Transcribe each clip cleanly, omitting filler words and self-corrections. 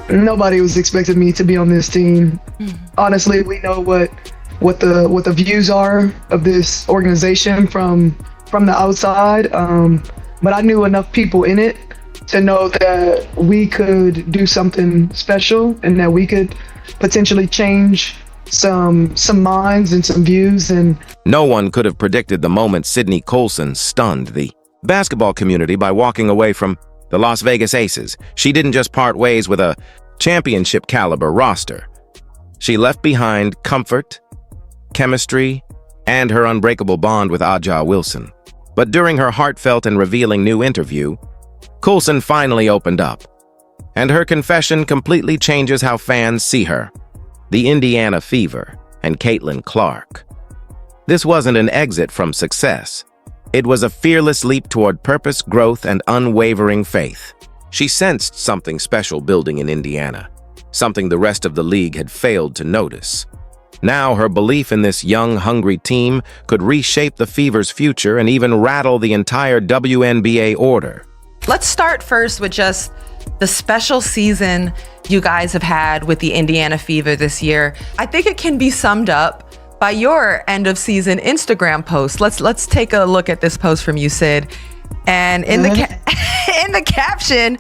Nobody was expecting me to be on this team. Honestly, we know what the views are of this organization from the outside. But I knew enough people in it to know that we could do something special and that we could potentially change some minds and some views. And no one could have predicted the moment Sydney Colson stunned the basketball community by walking away from the Las Vegas Aces. She didn't just part ways with a championship caliber roster. She left behind comfort, chemistry, and her unbreakable bond with Wnba Wilson. But during her heartfelt and revealing new interview, Colson finally opened up, and her confession completely changes how fans see her. The Indiana Fever and Caitlin Clark. This wasn't an exit from success. It was a fearless leap toward purpose, growth, and unwavering faith. She sensed something special building in Indiana, something the rest of the league had failed to notice. Now her belief in this young, hungry team could reshape the Fever's future and even rattle the entire WNBA order. Let's start first with just the special season you guys have had with the Indiana Fever this year. I think it can be summed up by your end of season Instagram post. Let's take a look at this post from you, Sid. And in the caption,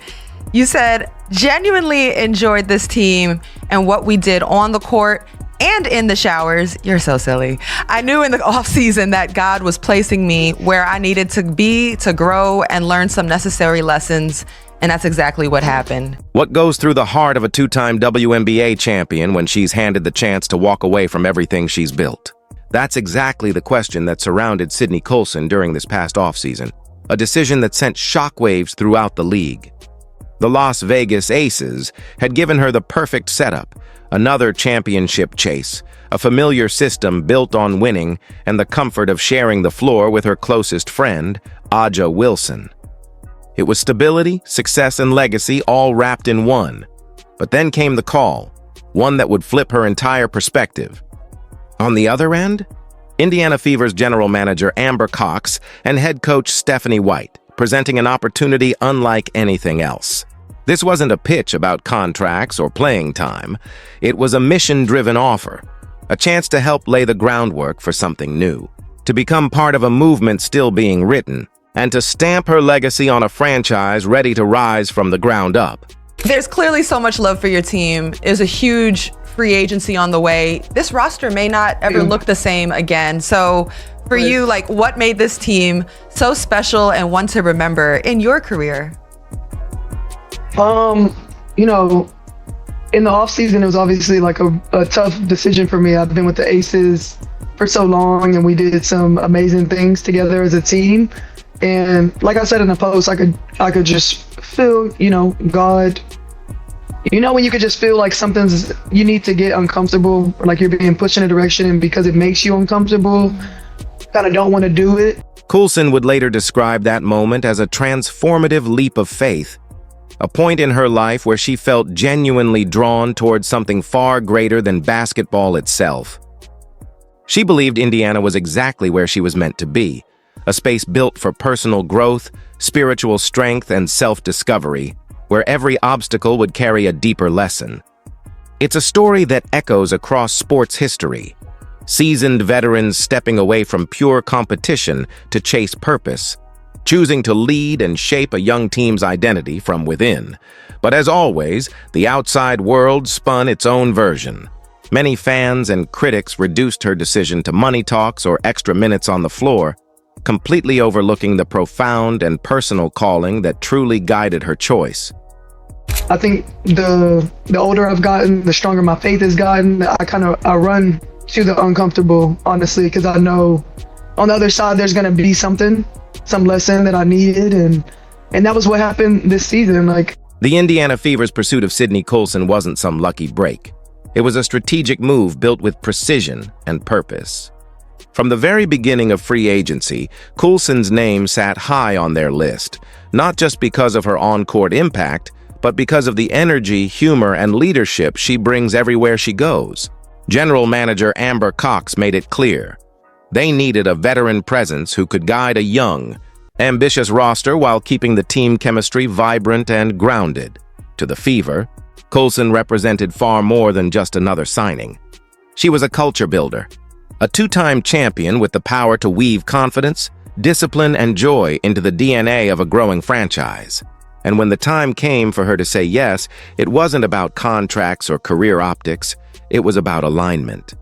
you said, "Genuinely enjoyed this team and what we did on the court and in the showers." You're so silly. "I knew in the off season that God was placing me where I needed to be to grow and learn some necessary lessons. And that's exactly what happened." What goes through the heart of a two-time WNBA champion when she's handed the chance to walk away from everything she's built? That's exactly the question that surrounded Sydney Colson during this past offseason, a decision that sent shockwaves throughout the league. The Las Vegas Aces had given her the perfect setup, another championship chase, a familiar system built on winning, and the comfort of sharing the floor with her closest friend, Wnba Wilson. It was stability, success, and legacy all wrapped in one. But then came the call, one that would flip her entire perspective. On the other end, Indiana Fever's general manager Amber Cox and head coach Stephanie White, presenting an opportunity unlike anything else. This wasn't a pitch about contracts or playing time. It was a mission-driven offer, a chance to help lay the groundwork for something new, to become part of a movement still being written, and to stamp her legacy on a franchise ready to rise from the ground up. There's clearly so much love for your team. There's a huge free agency on the way. This roster may not ever look the same again. So for you, like, what made this team so special and one to remember in your career? You know, in the off season, it was obviously like a tough decision for me. I've been with the Aces for so long, and we did some amazing things together as a team. And like I said in the post, I could just feel, God, when you could just feel like you need to get uncomfortable, or like you're being pushed in a direction, and because it makes you uncomfortable, kind of don't want to do it. Colson would later describe that moment as a transformative leap of faith, a point in her life where she felt genuinely drawn towards something far greater than basketball itself. She believed Indiana was exactly where she was meant to be, a space built for personal growth, spiritual strength, and self-discovery, where every obstacle would carry a deeper lesson. It's a story that echoes across sports history, seasoned veterans stepping away from pure competition to chase purpose, choosing to lead and shape a young team's identity from within. But as always, the outside world spun its own version. Many fans and critics reduced her decision to money talks or extra minutes on the floor, completely overlooking the profound and personal calling that truly guided her choice. I think the older I've gotten, the stronger my faith has gotten. I run to the uncomfortable, honestly, because I know on the other side there's gonna be some lesson that I needed, and that was what happened this season. The Indiana Fever's pursuit of Sydney Colson wasn't some lucky break. It was a strategic move built with precision and purpose. From the very beginning of free agency, Colson's name sat high on their list, not just because of her on-court impact, but because of the energy, humor, and leadership she brings everywhere she goes. General Manager Amber Cox made it clear. They needed a veteran presence who could guide a young, ambitious roster while keeping the team chemistry vibrant and grounded. To the Fever, Colson represented far more than just another signing. She was a culture builder, a two-time champion with the power to weave confidence, discipline, and joy into the DNA of a growing franchise. And when the time came for her to say yes, it wasn't about contracts or career optics, it was about alignment.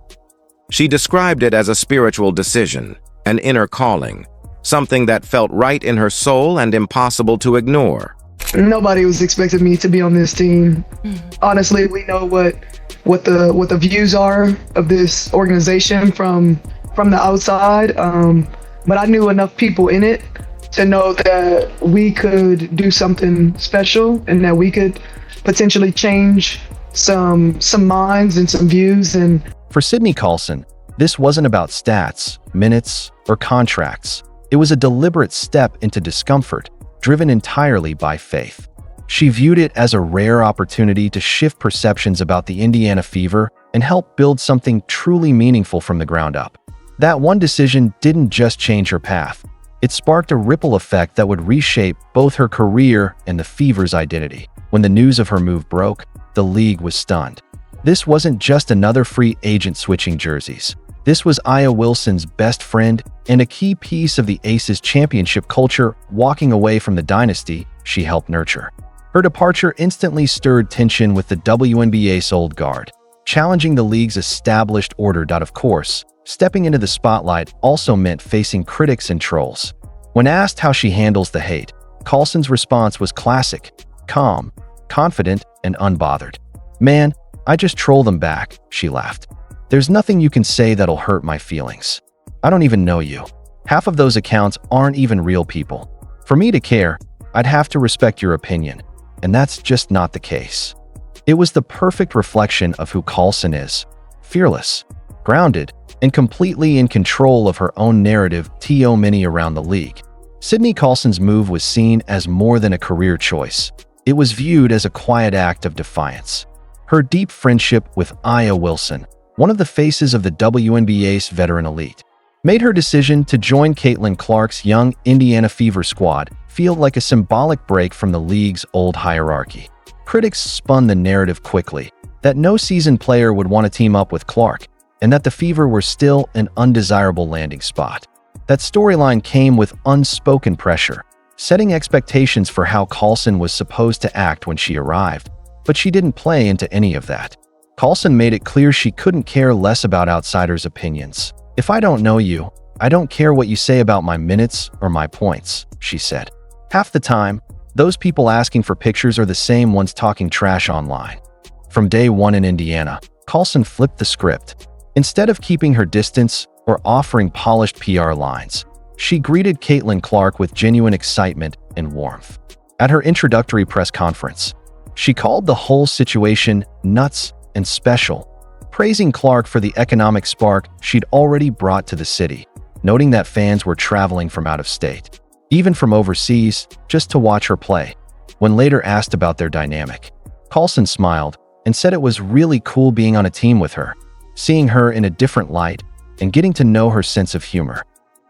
She described it as a spiritual decision, an inner calling, something that felt right in her soul and impossible to ignore. Nobody was expecting me to be on this team. Honestly, we know what the views are of this organization from the outside, but I knew enough people in it to know that we could do something special and that we could potentially change some minds and some views. And for Sydney Colson, this wasn't about stats, minutes, or contracts. It was a deliberate step into discomfort, driven entirely by faith. She viewed it as a rare opportunity to shift perceptions about the Indiana Fever and help build something truly meaningful from the ground up. That one decision didn't just change her path. It sparked a ripple effect that would reshape both her career and the Fever's identity. When the news of her move broke, the league was stunned. This wasn't just another free agent switching jerseys. This was Aya Wilson's best friend and a key piece of the Aces championship culture, walking away from the dynasty she helped nurture. Her departure instantly stirred tension with the WNBA's old guard, challenging the league's established order. Of course, stepping into the spotlight also meant facing critics and trolls. When asked how she handles the hate, Colson's response was classic: calm, confident, and unbothered. "Man, I just troll them back," she laughed. "There's nothing you can say that'll hurt my feelings. I don't even know you. Half of those accounts aren't even real people. For me to care, I'd have to respect your opinion, and that's just not the case." It was the perfect reflection of who Colson is: fearless, grounded, and completely in control of her own narrative. Many around the league. Sydney Colson's move was seen as more than a career choice. It was viewed as a quiet act of defiance. Her deep friendship with Aya Wilson, one of the faces of the WNBA's veteran elite, made her decision to join Caitlin Clark's young Indiana Fever squad feel like a symbolic break from the league's old hierarchy. Critics spun the narrative quickly that no seasoned player would want to team up with Clark, and that the Fever were still an undesirable landing spot. That storyline came with unspoken pressure, setting expectations for how Colson was supposed to act when she arrived, but she didn't play into any of that. Colson made it clear she couldn't care less about outsiders' opinions. "If I don't know you, I don't care what you say about my minutes or my points," she said. Half the time, those people asking for pictures are the same ones talking trash online. From day one in Indiana, Colson flipped the script. Instead of keeping her distance or offering polished PR lines, she greeted Caitlin Clark with genuine excitement and warmth. At her introductory press conference, she called the whole situation nuts and special, praising Clark for the economic spark she'd already brought to the city, noting that fans were traveling from out of state, even from overseas, just to watch her play. When later asked about their dynamic, Colson smiled and said it was really cool being on a team with her, seeing her in a different light and getting to know her sense of humor.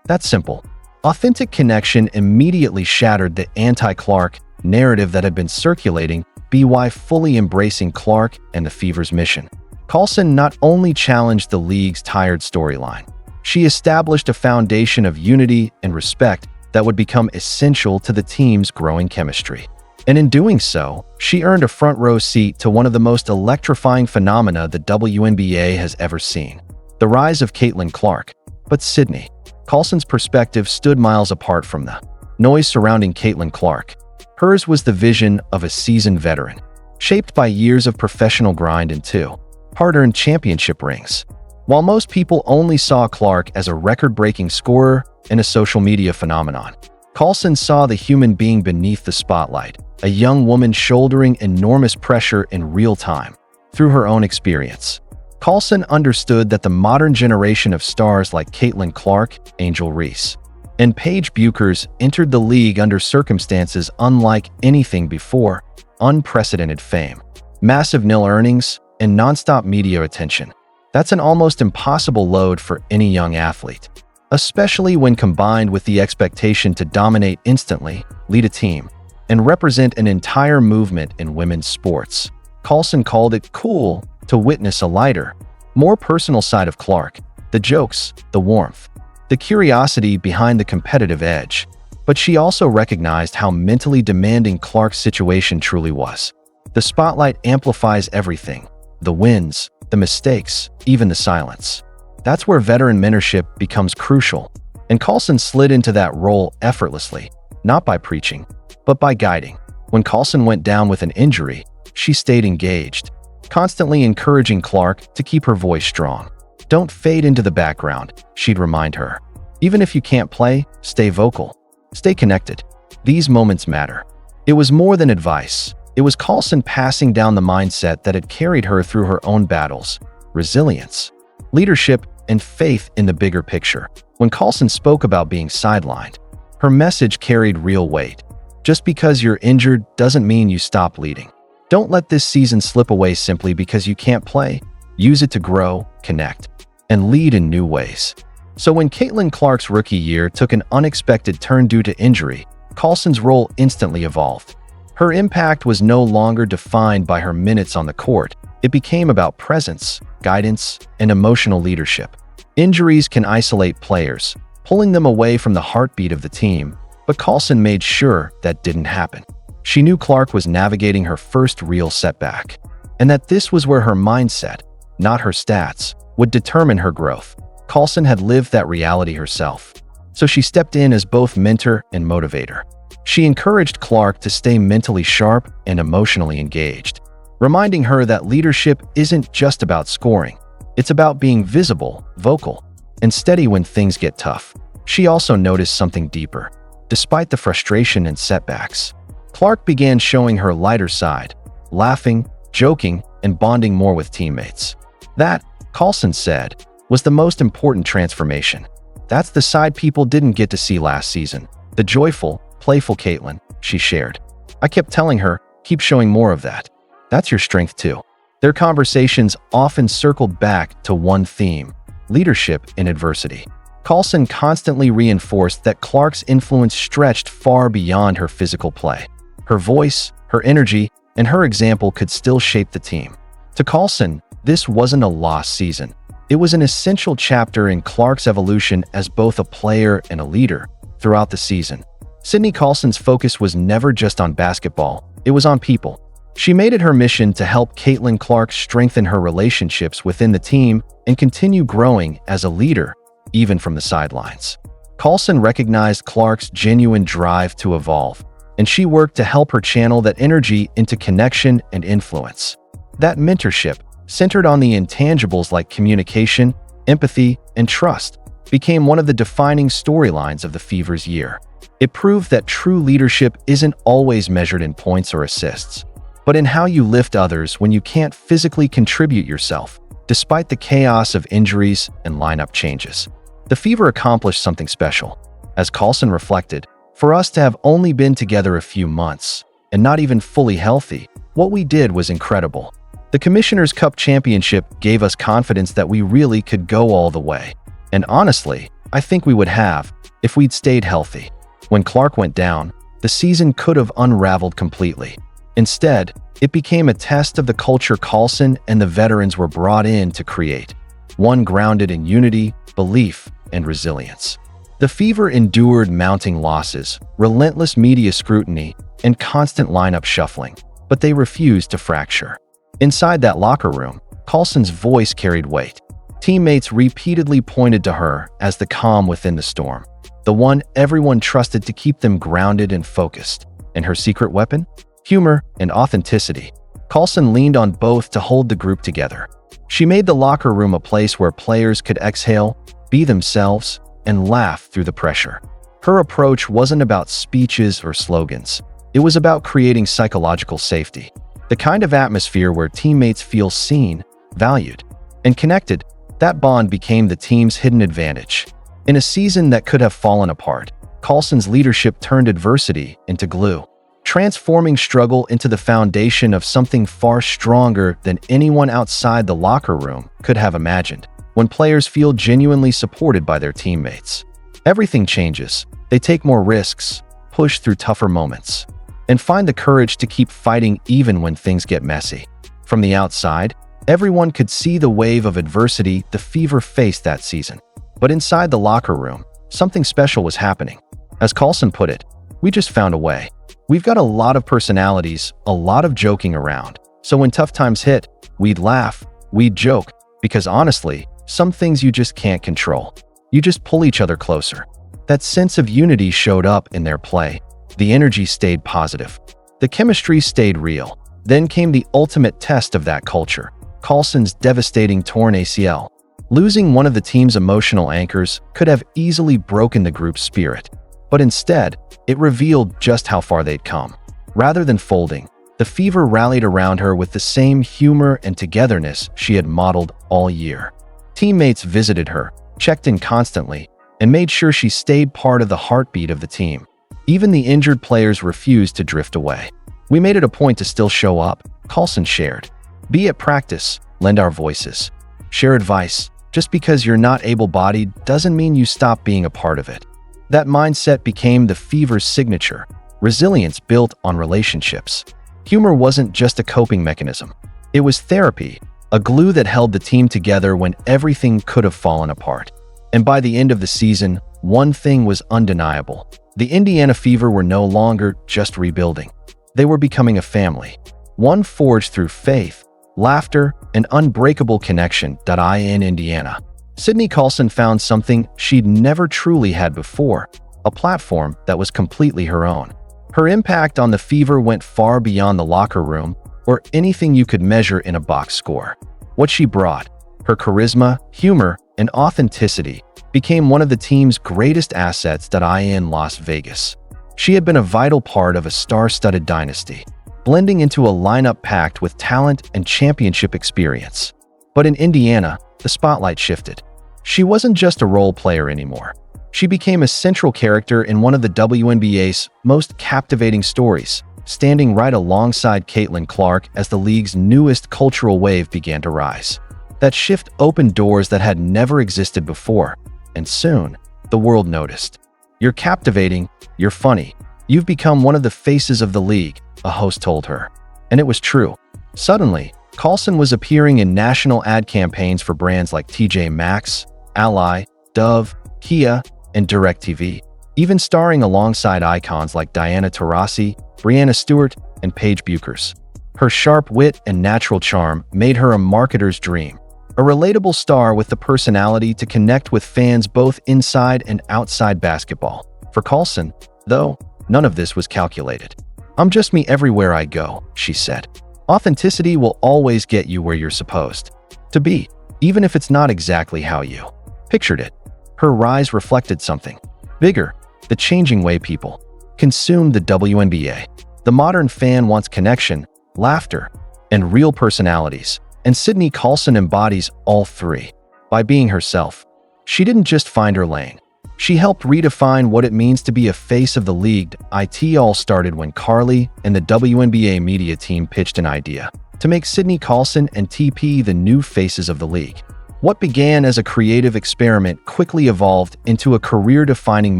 That simple, authentic connection immediately shattered the anti-Clark narrative that had been circulating, by fully embracing Clark and the Fever's mission. Colson not only challenged the league's tired storyline, she established a foundation of unity and respect that would become essential to the team's growing chemistry. And in doing so, she earned a front-row seat to one of the most electrifying phenomena the WNBA has ever seen: the rise of Caitlin Clark. But Sydney Colson's perspective stood miles apart from the noise surrounding Caitlin Clark. Hers was the vision of a seasoned veteran, shaped by years of professional grind and two hard-earned championship rings. While most people only saw Clark as a record-breaking scorer and a social media phenomenon, Colson saw the human being beneath the spotlight, a young woman shouldering enormous pressure in real time. Through her own experience, Colson understood that the modern generation of stars like Caitlin Clark, Angel Reese, and Paige Buchers entered the league under circumstances unlike anything before: unprecedented fame, massive nil earnings, and nonstop media attention. That's an almost impossible load for any young athlete, especially when combined with the expectation to dominate instantly, lead a team, and represent an entire movement in women's sports. Colson called it cool to witness a lighter, more personal side of Clark, the jokes, the warmth, the curiosity behind the competitive edge. But she also recognized how mentally demanding Clark's situation truly was. The spotlight amplifies everything: the wins, the mistakes, even the silence. That's where veteran mentorship becomes crucial, and Colson slid into that role effortlessly, not by preaching, but by guiding. When Colson went down with an injury, she stayed engaged, constantly encouraging Clark to keep her voice strong. "Don't fade into the background," she'd remind her. "Even if you can't play, stay vocal. Stay connected. These moments matter." It was more than advice. It was Colson passing down the mindset that had carried her through her own battles: resilience, leadership, and faith in the bigger picture. When Colson spoke about being sidelined, her message carried real weight. Just because you're injured doesn't mean you stop leading. Don't let this season slip away simply because you can't play. Use it to grow, connect, and lead in new ways. So when Caitlin Clark's rookie year took an unexpected turn due to injury, Colson's role instantly evolved. Her impact was no longer defined by her minutes on the court. It became about presence, guidance, and emotional leadership. Injuries can isolate players, pulling them away from the heartbeat of the team, but Colson made sure that didn't happen. She knew Clark was navigating her first real setback, and that this was where her mindset, not her stats, would determine her growth. Colson had lived that reality herself, so she stepped in as both mentor and motivator. She encouraged Clark to stay mentally sharp and emotionally engaged, reminding her that leadership isn't just about scoring. It's about being visible, vocal, and steady when things get tough. She also noticed something deeper. Despite the frustration and setbacks, Clark began showing her lighter side, laughing, joking, and bonding more with teammates. That, Colson said, was the most important transformation. "That's the side people didn't get to see last season. The joyful, playful Caitlin," she shared. "I kept telling her, keep showing more of that. That's your strength too." Their conversations often circled back to one theme: leadership in adversity. Colson constantly reinforced that Clark's influence stretched far beyond her physical play. Her voice, her energy, and her example could still shape the team. To Colson, this wasn't a lost season. It was an essential chapter in Clark's evolution as both a player and a leader. Throughout the season, Sydney Colson's focus was never just on basketball, it was on people. She made it her mission to help Caitlin Clark strengthen her relationships within the team and continue growing as a leader, even from the sidelines. Colson recognized Clark's genuine drive to evolve, and she worked to help her channel that energy into connection and influence. That mentorship, centered on the intangibles like communication, empathy, and trust, became one of the defining storylines of the Fever's year. It proved that true leadership isn't always measured in points or assists, but in how you lift others when you can't physically contribute yourself, despite the chaos of injuries and lineup changes. The Fever accomplished something special. As Colson reflected, "For us to have only been together a few months, and not even fully healthy, what we did was incredible. The Commissioner's Cup Championship gave us confidence that we really could go all the way. And honestly, I think we would have, if we'd stayed healthy." When Clark went down, the season could have unraveled completely. Instead, it became a test of the culture Colson and the veterans were brought in to create, one grounded in unity, belief, and resilience. The Fever endured mounting losses, relentless media scrutiny, and constant lineup shuffling, but they refused to fracture. Inside that locker room, Colson's voice carried weight. Teammates repeatedly pointed to her as the calm within the storm, the one everyone trusted to keep them grounded and focused. And her secret weapon? Humor and authenticity. Colson leaned on both to hold the group together. She made the locker room a place where players could exhale, be themselves, and laugh through the pressure. Her approach wasn't about speeches or slogans. It was about creating psychological safety. The kind of atmosphere where teammates feel seen, valued, and connected. That bond became the team's hidden advantage. In a season that could have fallen apart, Colson's leadership turned adversity into glue, transforming struggle into the foundation of something far stronger than anyone outside the locker room could have imagined. When players feel genuinely supported by their teammates, everything changes. They take more risks, push through tougher moments, and find the courage to keep fighting even when things get messy. From the outside, everyone could see the wave of adversity the Fever faced that season. But inside the locker room, something special was happening. As Colson put it, "We just found a way. We've got a lot of personalities, a lot of joking around. So when tough times hit, we'd laugh, we'd joke, because honestly, some things you just can't control. You just pull each other closer." That sense of unity showed up in their play. The energy stayed positive. The chemistry stayed real. Then came the ultimate test of that culture: Colson's devastating torn ACL. Losing one of the team's emotional anchors could have easily broken the group's spirit. But instead, it revealed just how far they'd come. Rather than folding, the Fever rallied around her with the same humor and togetherness she had modeled all year. Teammates visited her, checked in constantly, and made sure she stayed part of the heartbeat of the team. Even the injured players refused to drift away. "We made it a point to still show up," Colson shared. "Be at practice, lend our voices, share advice. Just because you're not able-bodied doesn't mean you stop being a part of it." That mindset became the Fever's signature: resilience built on relationships. Humor wasn't just a coping mechanism. It was therapy, a glue that held the team together when everything could have fallen apart. And by the end of the season, one thing was undeniable. The Indiana Fever were no longer just rebuilding. They were becoming a family, one forged through faith, laughter, and unbreakable connection. In Indiana, Sydney Colson found something she'd never truly had before: a platform that was completely her own. Her impact on the Fever went far beyond the locker room or anything you could measure in a box score. What she brought, her charisma, humor, and authenticity, became one of the team's greatest assets. In Las Vegas, she had been a vital part of a star-studded dynasty, blending into a lineup packed with talent and championship experience. But in Indiana, the spotlight shifted. She wasn't just a role player anymore. She became a central character in one of the WNBA's most captivating stories, standing right alongside Caitlin Clark as the league's newest cultural wave began to rise. That shift opened doors that had never existed before, and soon, the world noticed. "You're captivating, you're funny. You've become one of the faces of the league," a host told her. And it was true. Suddenly, Colson was appearing in national ad campaigns for brands like TJ Maxx, Ally, Dove, Kia, and DirecTV, even starring alongside icons like Diana Taurasi, Brianna Stewart, and Paige Buchers. Her sharp wit and natural charm made her a marketer's dream, a relatable star with the personality to connect with fans both inside and outside basketball. For Colson, though, none of this was calculated. "I'm just me everywhere I go," she said. "Authenticity will always get you where you're supposed to be, even if it's not exactly how you pictured it." Her rise reflected something bigger: the changing way people consume the WNBA. The modern fan wants connection, laughter, and real personalities, and Sydney Colson embodies all three. By being herself, she didn't just find her lane. She helped redefine what it means to be a face of the league. It all started when Carly and the WNBA media team pitched an idea to make Sydney Colson and TP the new faces of the league. What began as a creative experiment quickly evolved into a career-defining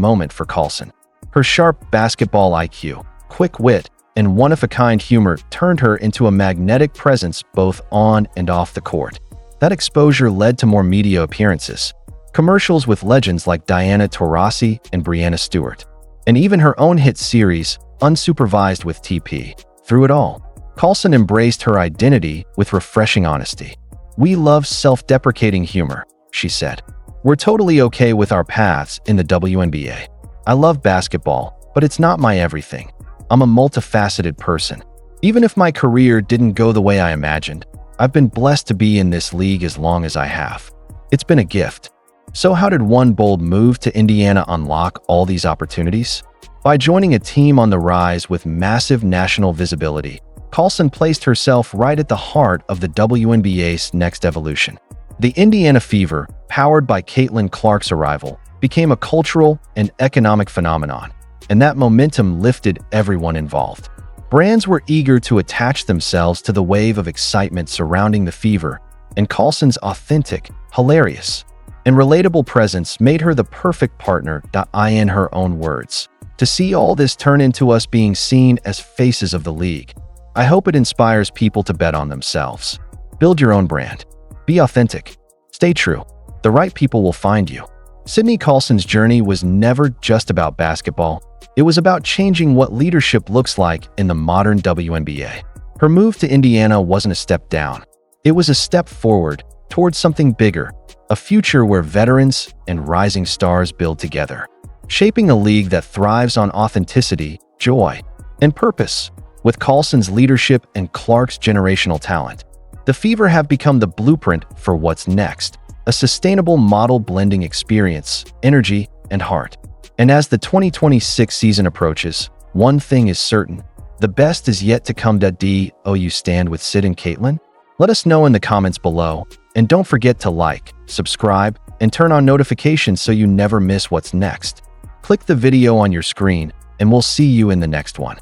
moment for Colson. Her sharp basketball IQ, quick wit, and one-of-a-kind humor turned her into a magnetic presence both on and off the court. That exposure led to more media appearances, commercials with legends like Diana Taurasi and Brianna Stewart, and even her own hit series, Unsupervised with TP. Through it all, Colson embraced her identity with refreshing honesty. "We love self-deprecating humor," she said. "We're totally okay with our paths in the WNBA. I love basketball, but it's not my everything. I'm a multifaceted person. Even if my career didn't go the way I imagined, I've been blessed to be in this league as long as I have. It's been a gift." So how did one bold move to Indiana unlock all these opportunities? By joining a team on the rise with massive national visibility, Colson placed herself right at the heart of the WNBA's next evolution. The Indiana Fever, powered by Caitlin Clark's arrival, became a cultural and economic phenomenon, and that momentum lifted everyone involved. Brands were eager to attach themselves to the wave of excitement surrounding the Fever, and Colson's authentic, hilarious, and relatable presence made her the perfect partner. In her own words, "To see all this turn into us being seen as faces of the league, I hope it inspires people to bet on themselves. Build your own brand. Be authentic. Stay true. The right people will find you. Sydney Colson's journey was never just about basketball. It was about changing what leadership looks like in the modern WNBA. Her move to Indiana wasn't a step down. It was a step forward towards something bigger, a future where veterans and rising stars build together, shaping a league that thrives on authenticity, joy, and purpose. With Colson's leadership and Clark's generational talent, the Fever have become the blueprint for what's next, a sustainable model blending experience, energy, and heart. And as the 2026 season approaches, one thing is certain: the best is yet to come. Do you stand with Sid and Caitlin? Let us know in the comments below, and don't forget to like, subscribe, and turn on notifications so you never miss what's next. Click the video on your screen, and we'll see you in the next one.